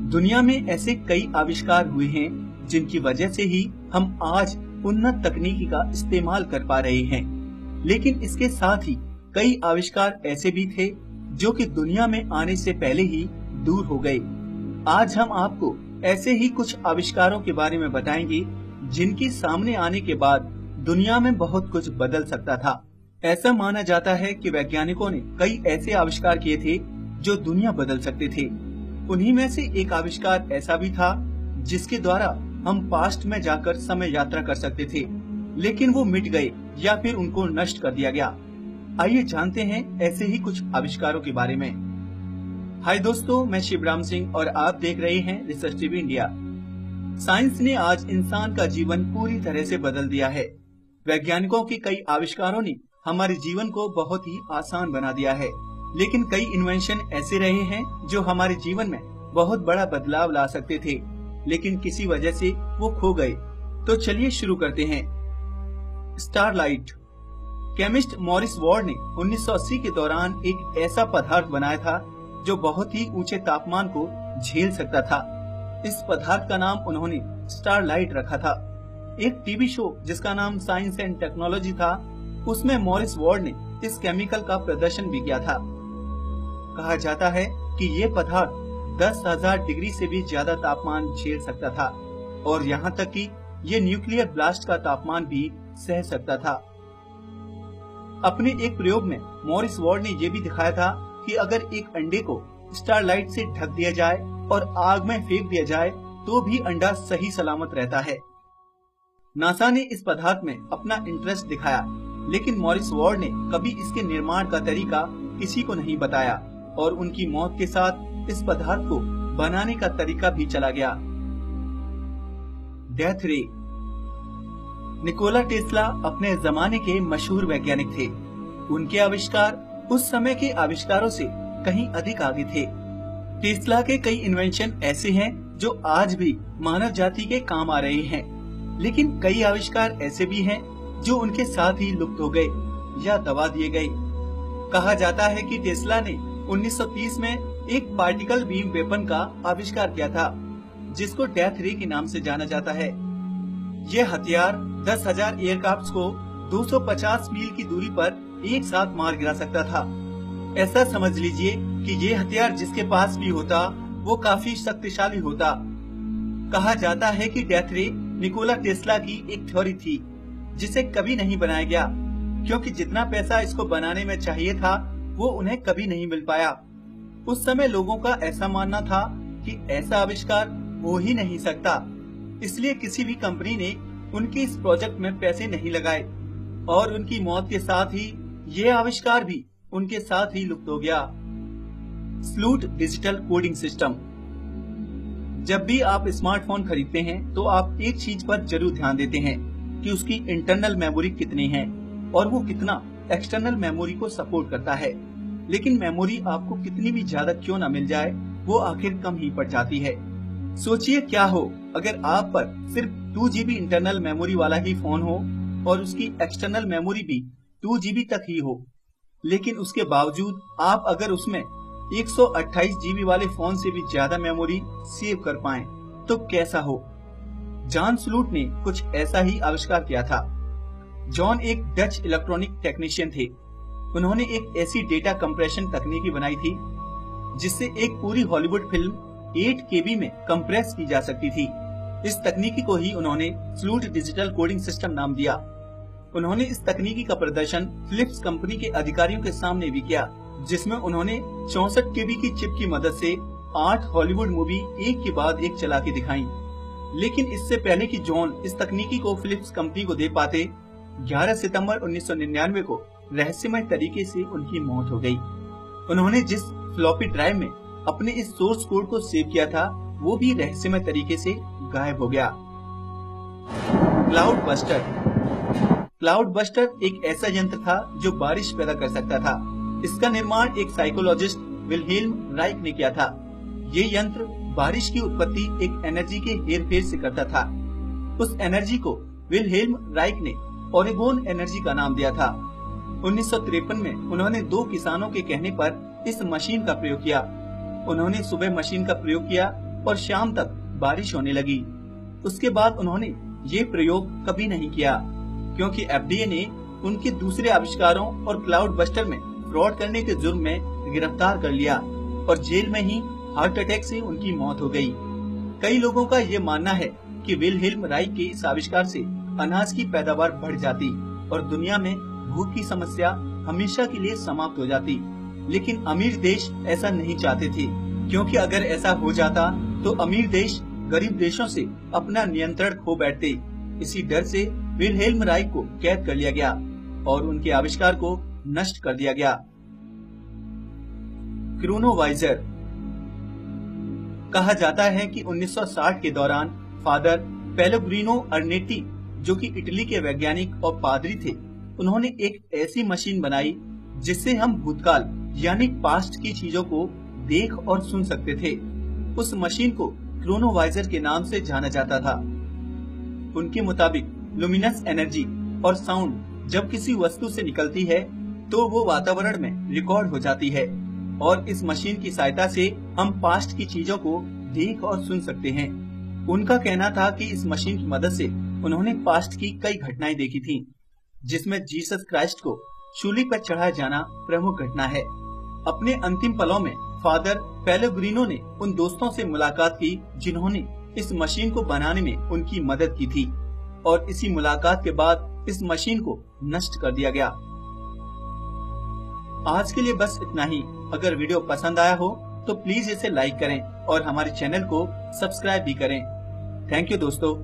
दुनिया में ऐसे कई आविष्कार हुए हैं जिनकी वजह से ही हम आज उन्नत तकनीकी का इस्तेमाल कर पा रहे हैं, लेकिन इसके साथ ही कई आविष्कार ऐसे भी थे जो कि दुनिया में आने से पहले ही दूर हो गए। आज हम आपको ऐसे ही कुछ आविष्कारों के बारे में बताएंगे जिनके सामने आने के बाद दुनिया में बहुत कुछ बदल सकता था। ऐसा माना जाता है कि वैज्ञानिकों ने कई ऐसे आविष्कार किए थे जो दुनिया बदल सकते थे। उन्हीं में से एक आविष्कार ऐसा भी था जिसके द्वारा हम पास्ट में जाकर समय यात्रा कर सकते थे, लेकिन वो मिट गए या फिर उनको नष्ट कर दिया गया। आइए जानते हैं ऐसे ही कुछ आविष्कारों के बारे में। हाय दोस्तों, मैं शिवराम सिंह और आप देख रहे हैं रिसर्च टीवी इंडिया। साइंस ने आज इंसान का जीवन पूरी तरह से बदल दिया है। वैज्ञानिकों के कई आविष्कारों ने हमारे जीवन को बहुत ही आसान बना दिया है, लेकिन कई इन्वेंशन ऐसे रहे हैं जो हमारे जीवन में बहुत बड़ा बदलाव ला सकते थे, लेकिन किसी वजह से वो खो गए। तो चलिए शुरू करते हैं। स्टारलाइट। केमिस्ट मॉरिस वार्ड ने 1980 के दौरान एक ऐसा पदार्थ बनाया था जो बहुत ही ऊंचे तापमान को झेल सकता था। इस पदार्थ का नाम उन्होंने स्टारलाइट रखा था। एक टीवी शो जिसका नाम साइंस एंड टेक्नोलॉजी था, उसमें मॉरिस वार्ड ने इस केमिकल का प्रदर्शन भी किया था। कहा जाता है कि ये पदार्थ 10,000 डिग्री से भी ज्यादा तापमान झेल सकता था और यहाँ तक कि ये न्यूक्लियर ब्लास्ट का तापमान भी सह सकता था। अपने एक प्रयोग में मॉरिस वार्ड ने ये भी दिखाया था कि अगर एक अंडे को स्टारलाइट से ढक दिया जाए और आग में फेंक दिया जाए तो भी अंडा सही सलामत रहता है। नासा ने इस पदार्थ में अपना इंटरेस्ट दिखाया, लेकिन मॉरिस वार्ड ने कभी इसके निर्माण का तरीका किसी को नहीं बताया और उनकी मौत के साथ इस पदार्थ को बनाने का तरीका भी चला गया। डेथ रे। निकोला टेस्ला अपने जमाने के मशहूर वैज्ञानिक थे। उनके आविष्कार उस समय के आविष्कारों से कहीं अधिक आगे थे। टेस्ला के कई इन्वेंशन ऐसे हैं जो आज भी मानव जाति के काम आ रहे हैं, लेकिन कई आविष्कार ऐसे भी हैं जो उनके साथ ही लुप्त हो गए या दबा दिए गए। कहा जाता है कि टेस्ला ने 1930 में एक पार्टिकल बीम वेपन का आविष्कार किया था, जिसको डेथ रे के नाम से जाना जाता है। यह हथियार 10,000 एयरक्राफ्ट को 250 मील की दूरी पर एक साथ मार गिरा सकता था। ऐसा समझ लीजिए कि ये हथियार जिसके पास भी होता वो काफी शक्तिशाली होता। कहा जाता है कि डेथ रे निकोला टेस्ला की एक थ्योरी थी जिसे कभी नहीं बनाया गया, क्योंकि जितना पैसा इसको बनाने में चाहिए था वो उन्हें कभी नहीं मिल पाया। उस समय लोगों का ऐसा मानना था कि ऐसा आविष्कार हो ही नहीं सकता, इसलिए किसी भी कंपनी ने उनके इस प्रोजेक्ट में पैसे नहीं लगाए और उनकी मौत के साथ ही ये आविष्कार भी उनके साथ ही लुप्त हो गया। स्लूट डिजिटल कोडिंग सिस्टम। जब भी आप स्मार्टफोन खरीदते हैं तो आप एक चीज पर जरूर ध्यान देते हैं कि उसकी इंटरनल मेमोरी कितनी है और वो कितना एक्सटर्नल मेमोरी को सपोर्ट करता है। लेकिन मेमोरी आपको कितनी भी ज्यादा क्यों ना मिल जाए, वो आखिर कम ही पड़ जाती है। सोचिए क्या हो अगर आप पर सिर्फ 2 GB इंटरनल मेमोरी वाला ही फोन हो और उसकी एक्सटर्नल मेमोरी भी 2 GB तक ही हो, लेकिन उसके बावजूद आप अगर उसमें 128 GB वाले फोन से भी ज्यादा मेमोरी सेव कर पाएं, तो कैसा हो। जॉन स्लूट ने कुछ ऐसा ही आविष्कार किया था। जॉन एक डच इलेक्ट्रॉनिक टेक्नीशियन थे। उन्होंने एक ऐसी डेटा कंप्रेशन तकनीकी बनाई थी जिससे एक पूरी हॉलीवुड फिल्म 8 KB में कंप्रेस की जा सकती थी। इस तकनीकी को ही उन्होंने स्लूट डिजिटल कोडिंग सिस्टम नाम दिया। उन्होंने इस तकनीकी का प्रदर्शन फिलिप्स कंपनी के अधिकारियों के सामने भी किया, जिसमें उन्होंने 64 KB की चिप की मदद से 8 हॉलीवुड मूवी एक के बाद एक चला के दिखाई। लेकिन इससे पहले कि जॉन इस तकनीकी को फिलिप्स कंपनी को दे पाते, 11 सितंबर 1999 को रहस्यमय तरीके से उनकी मौत हो गई। उन्होंने जिस फ्लॉपी ड्राइव में अपने इस सोर्स कोड को सेव किया था वो भी रहस्यमय तरीके से गायब हो गया। Cloud buster. क्लाउड बस्टर एक ऐसा यंत्र था जो बारिश पैदा कर सकता था। इसका निर्माण एक साइकोलॉजिस्ट विल्हेल्म राइक ने किया था। ये यंत्र बारिश की उत्पत्ति एक एनर्जी के हेरफेर से करता था। उस एनर्जी को विल्हेल्म राइक ने ओरेगोन एनर्जी का नाम दिया था। 1953 में उन्होंने 2 किसानों के कहने पर इस मशीन का प्रयोग किया। उन्होंने सुबह मशीन का प्रयोग किया और शाम तक बारिश होने लगी। उसके बाद उन्होंने ये प्रयोग कभी नहीं किया, क्योंकि एफडीए ने उनके दूसरे आविष्कारों और क्लाउड बस्टर में फ्रॉड करने के जुर्म में गिरफ्तार कर लिया और जेल में ही हार्ट अटैक से उनकी मौत हो गई। कई लोगों का ये मानना है कि विल्हेल्म राइक के इस आविष्कार से अनाज की पैदावार बढ़ जाती और दुनिया में भूख की समस्या हमेशा के लिए समाप्त हो जाती। लेकिन अमीर देश ऐसा नहीं चाहते थे, क्योंकि अगर ऐसा हो जाता तो अमीर देश गरीब देशों से अपना नियंत्रण खो बैठते। इसी डर से विल्हेल्म राइक को कैद कर लिया गया और उनके आविष्कार को नष्ट कर दिया गया। क्रोनोवाइजर। कहा जाता है कि 1960 के दौरान फादर पेलेग्रिनो अर्नेटी, जो कि इटली के वैज्ञानिक और पादरी थे, उन्होंने एक ऐसी मशीन बनाई जिससे हम भूतकाल यानी पास्ट की चीजों को देख और सुन सकते थे। उस मशीन को क्रोनोवाइजर के नाम से जाना जाता था। उनके मुताबिक लुमिनस एनर्जी और साउंड जब किसी वस्तु से निकलती है तो वो वातावरण में रिकॉर्ड हो जाती है और इस मशीन की सहायता से हम पास्ट की चीजों को देख और सुन सकते हैं। उनका कहना था कि इस मशीन की मदद से उन्होंने पास्ट की कई घटनाएं देखी थीं, जिसमें जीसस क्राइस्ट को शूली पर चढ़ाया जाना प्रमुख घटना है। अपने अंतिम पलों में फादर पेलेग्रिनो ने उन दोस्तों से मुलाकात की जिन्होंने इस मशीन को बनाने में उनकी मदद की थी और इसी मुलाकात के बाद इस मशीन को नष्ट कर दिया गया। आज के लिए बस इतना ही। अगर वीडियो पसंद आया हो तो प्लीज इसे लाइक करें और हमारे चैनल को सब्सक्राइब भी करें। थैंक यू दोस्तों।